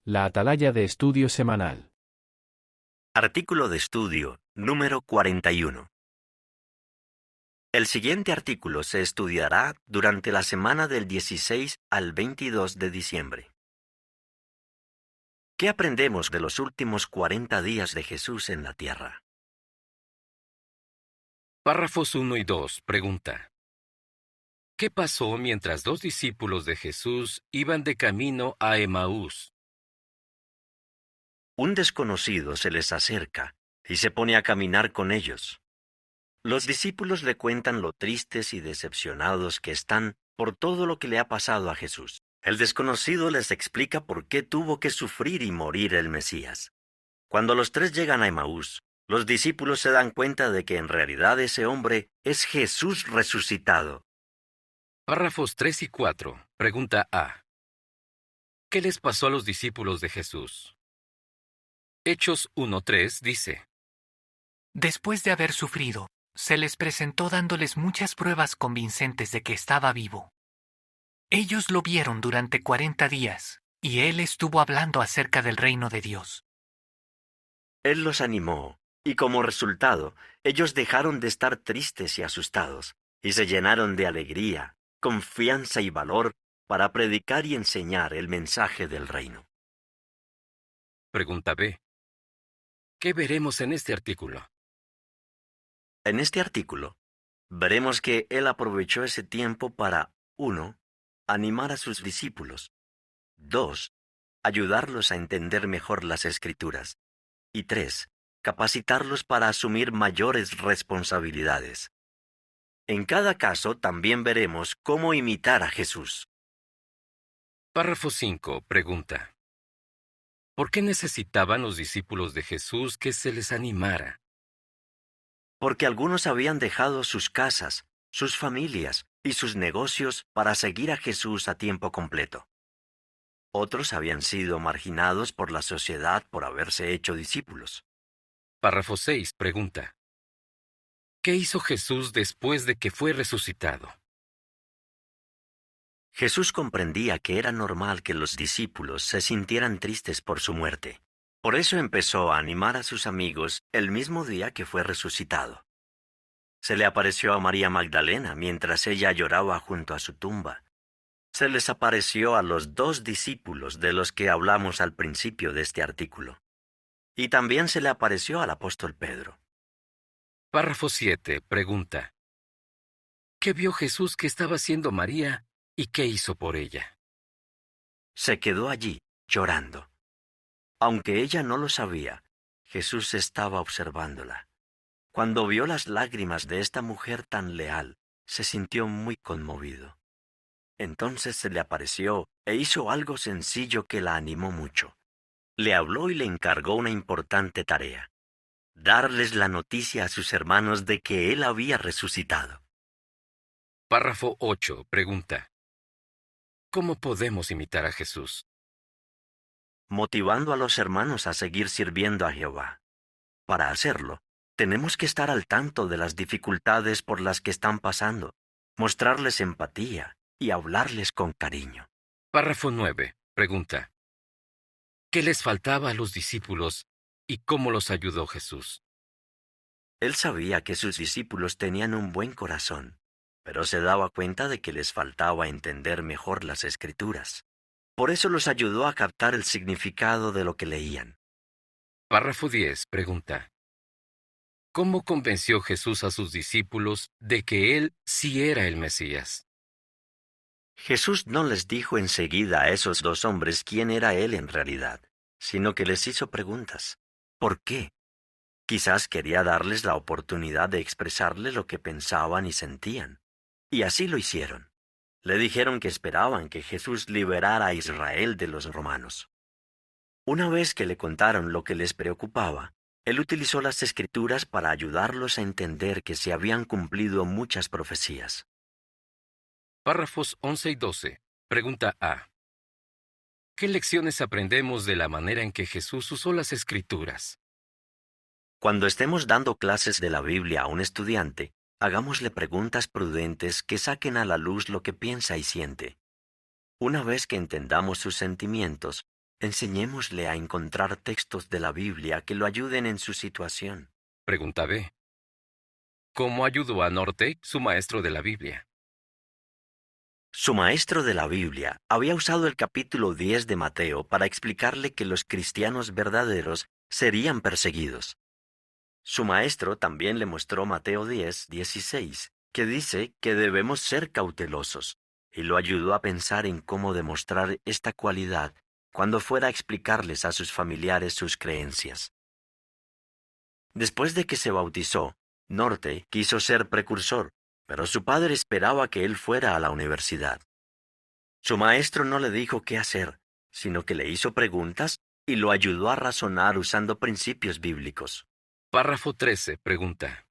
La Atalaya de Estudio Semanal. Artículo de estudio número 41. El siguiente artículo se estudiará durante la semana del 16 al 22 de diciembre. ¿Qué aprendemos de los últimos 40 días de Jesús en la tierra? Párrafos 1 y 2. Pregunta. ¿Qué pasó mientras dos discípulos de Jesús iban de camino a Emaús? Un desconocido se les acerca y se pone a caminar con ellos. Los discípulos le cuentan lo tristes y decepcionados que están por todo lo que le ha pasado a Jesús. El desconocido les explica por qué tuvo que sufrir y morir el Mesías. Cuando los tres llegan a Emaús, los discípulos se dan cuenta de que en realidad ese hombre es Jesús resucitado. Párrafos 3 y 4. Pregunta A. ¿Qué les pasó a los discípulos de Jesús? Hechos 1:3 dice: Después de haber sufrido, se les presentó dándoles muchas pruebas convincentes de que estaba vivo. Ellos lo vieron durante 40 días, y él estuvo hablando acerca del reino de Dios. Él los animó, y como resultado, ellos dejaron de estar tristes y asustados, y se llenaron de alegría, confianza y valor para predicar y enseñar el mensaje del reino. Pregunta B. ¿Qué veremos en este artículo? En este artículo, veremos que él aprovechó ese tiempo para 1. Animar a sus discípulos, 2. Ayudarlos a entender mejor las Escrituras, y 3. Capacitarlos para asumir mayores responsabilidades. En cada caso también veremos cómo imitar a Jesús. Párrafo 5. Pregunta. ¿Por qué necesitaban los discípulos de Jesús que se les animara? Porque algunos habían dejado sus casas, sus familias y sus negocios para seguir a Jesús a tiempo completo. Otros habían sido marginados por la sociedad por haberse hecho discípulos. Párrafo 6. Pregunta. ¿Qué hizo Jesús después de que fue resucitado? Jesús comprendía que era normal que los discípulos se sintieran tristes por su muerte. Por eso empezó a animar a sus amigos el mismo día que fue resucitado. Se le apareció a María Magdalena mientras ella lloraba junto a su tumba. Se les apareció a los 2 discípulos de los que hablamos al principio de este artículo. Y también se le apareció al apóstol Pedro. Párrafo 7. Pregunta. ¿Qué vio Jesús que estaba haciendo María y qué hizo por ella? Se quedó allí, llorando. Aunque ella no lo sabía, Jesús estaba observándola. Cuando vio las lágrimas de esta mujer tan leal, se sintió muy conmovido. Entonces se le apareció e hizo algo sencillo que la animó mucho. Le habló y le encargó una importante tarea: darles la noticia a sus hermanos de que él había resucitado. Párrafo 8. Pregunta. ¿Cómo podemos imitar a Jesús? Motivando a los hermanos a seguir sirviendo a Jehová. Para hacerlo, tenemos que estar al tanto de las dificultades por las que están pasando, mostrarles empatía y hablarles con cariño. Párrafo 9. Pregunta. ¿Qué les faltaba a los discípulos y cómo los ayudó Jesús? Él sabía que sus discípulos tenían un buen corazón, pero se daba cuenta de que les faltaba entender mejor las Escrituras. Por eso los ayudó a captar el significado de lo que leían. Párrafo 10. Pregunta. ¿Cómo convenció Jesús a sus discípulos de que él sí era el Mesías? Jesús no les dijo enseguida a esos 2 hombres quién era él en realidad, sino que les hizo preguntas. ¿Por qué? Quizás quería darles la oportunidad de expresarle lo que pensaban y sentían. Y así lo hicieron. Le dijeron que esperaban que Jesús liberara a Israel de los romanos. Una vez que le contaron lo que les preocupaba, él utilizó las Escrituras para ayudarlos a entender que se habían cumplido muchas profecías. Párrafos 11 y 12. Pregunta A. ¿Qué lecciones aprendemos de la manera en que Jesús usó las Escrituras? Cuando estemos dando clases de la Biblia a un estudiante, hagámosle preguntas prudentes que saquen a la luz lo que piensa y siente. Una vez que entendamos sus sentimientos, Enseñémosle a encontrar textos de la Biblia que lo ayuden en su situación. Pregunta B. ¿Cómo ayudó a Norte, su maestro de la Biblia? Su maestro de la Biblia había usado el capítulo 10 de Mateo para explicarle que los cristianos verdaderos serían perseguidos. Su maestro también le mostró Mateo 10:16, que dice que debemos ser cautelosos, y lo ayudó a pensar en cómo demostrar esta cualidad cuando fuera a explicarles a sus familiares sus creencias. Después de que se bautizó, Norte quiso ser precursor, pero su padre esperaba que él fuera a la universidad. Su maestro no le dijo qué hacer, sino que le hizo preguntas y lo ayudó a razonar usando principios bíblicos. Párrafo 13. Pregunta.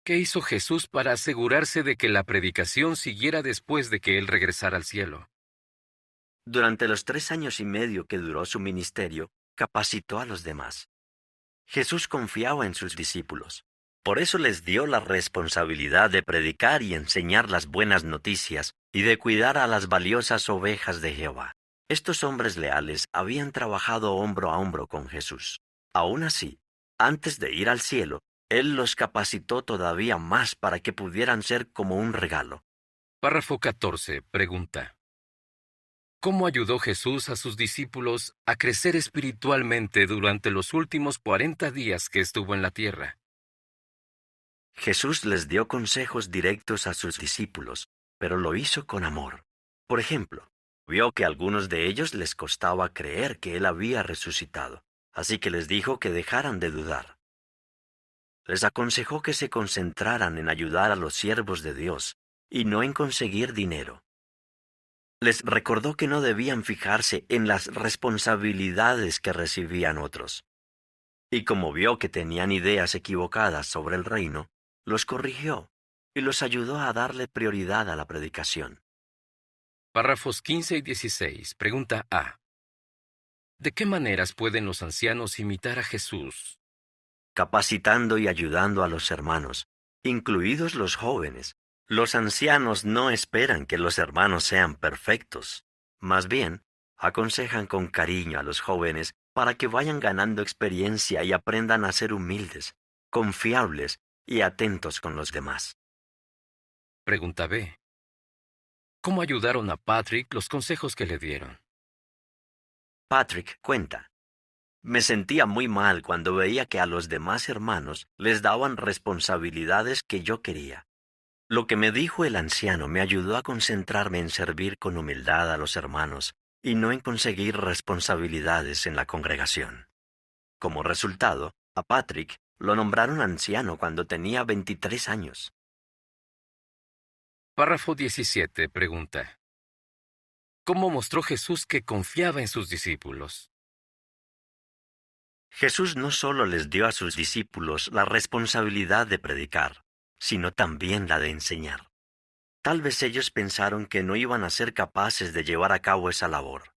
¿Qué hizo Jesús para asegurarse de que la predicación siguiera después de que él regresara al cielo? Durante los 3 años y medio que duró su ministerio, capacitó a los demás. Jesús confiaba en sus discípulos. Por eso les dio la responsabilidad de predicar y enseñar las buenas noticias y de cuidar a las valiosas ovejas de Jehová. Estos hombres leales habían trabajado hombro a hombro con Jesús. Aún así, antes de ir al cielo, Él los capacitó todavía más para que pudieran ser como un regalo. Párrafo 14. Pregunta. ¿Cómo ayudó Jesús a sus discípulos a crecer espiritualmente durante los últimos 40 días que estuvo en la tierra? Jesús les dio consejos directos a sus discípulos, pero lo hizo con amor. Por ejemplo, vio que a algunos de ellos les costaba creer que Él había resucitado, así que les dijo que dejaran de dudar. Les aconsejó que se concentraran en ayudar a los siervos de Dios y no en conseguir dinero. Les recordó que no debían fijarse en las responsabilidades que recibían otros. Y como vio que tenían ideas equivocadas sobre el reino, los corrigió y los ayudó a darle prioridad a la predicación. Párrafos 15 y 16. Pregunta A. ¿De qué maneras pueden los ancianos imitar a Jesús? Capacitando y ayudando a los hermanos, incluidos los jóvenes. Los ancianos no esperan que los hermanos sean perfectos. Más bien, aconsejan con cariño a los jóvenes para que vayan ganando experiencia y aprendan a ser humildes, confiables y atentos con los demás. Pregunta B. ¿Cómo ayudaron a Patrick los consejos que le dieron? Patrick cuenta: me sentía muy mal cuando veía que a los demás hermanos les daban responsabilidades que yo quería. Lo que me dijo el anciano me ayudó a concentrarme en servir con humildad a los hermanos y no en conseguir responsabilidades en la congregación. Como resultado, a Patrick lo nombraron anciano cuando tenía 23 años. Párrafo 17. Pregunta. ¿Cómo mostró Jesús que confiaba en sus discípulos? Jesús no solo les dio a sus discípulos la responsabilidad de predicar, sino también la de enseñar. Tal vez ellos pensaron que no iban a ser capaces de llevar a cabo esa labor,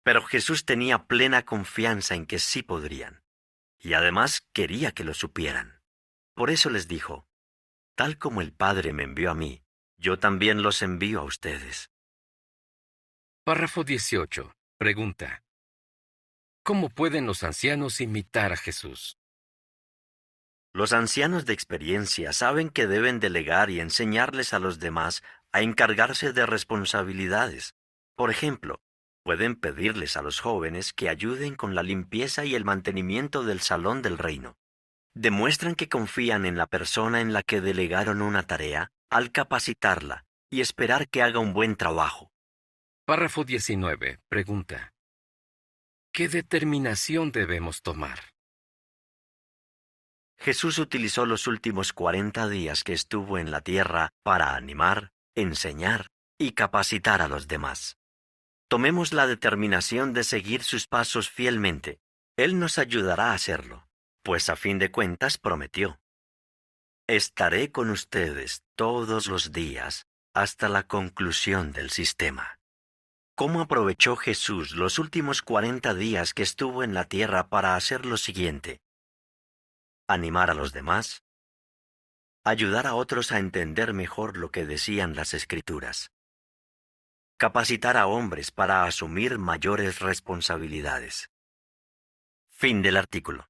pero Jesús tenía plena confianza en que sí podrían, y además quería que lo supieran. Por eso les dijo: tal como el Padre me envió a mí, yo también los envío a ustedes. Párrafo 18. Pregunta. ¿Cómo pueden los ancianos imitar a Jesús? Los ancianos de experiencia saben que deben delegar y enseñarles a los demás a encargarse de responsabilidades. Por ejemplo, pueden pedirles a los jóvenes que ayuden con la limpieza y el mantenimiento del salón del reino. Demuestran que confían en la persona en la que delegaron una tarea al capacitarla y esperar que haga un buen trabajo. Párrafo 19. Pregunta. ¿Qué determinación debemos tomar? Jesús utilizó los últimos 40 días que estuvo en la tierra para animar, enseñar y capacitar a los demás. Tomemos la determinación de seguir sus pasos fielmente. Él nos ayudará a hacerlo, pues a fin de cuentas prometió: estaré con ustedes todos los días hasta la conclusión del sistema. ¿Cómo aprovechó Jesús los últimos 40 días que estuvo en la tierra para hacer lo siguiente? Animar a los demás, ayudar a otros a entender mejor lo que decían las Escrituras, capacitar a hombres para asumir mayores responsabilidades. Fin del artículo.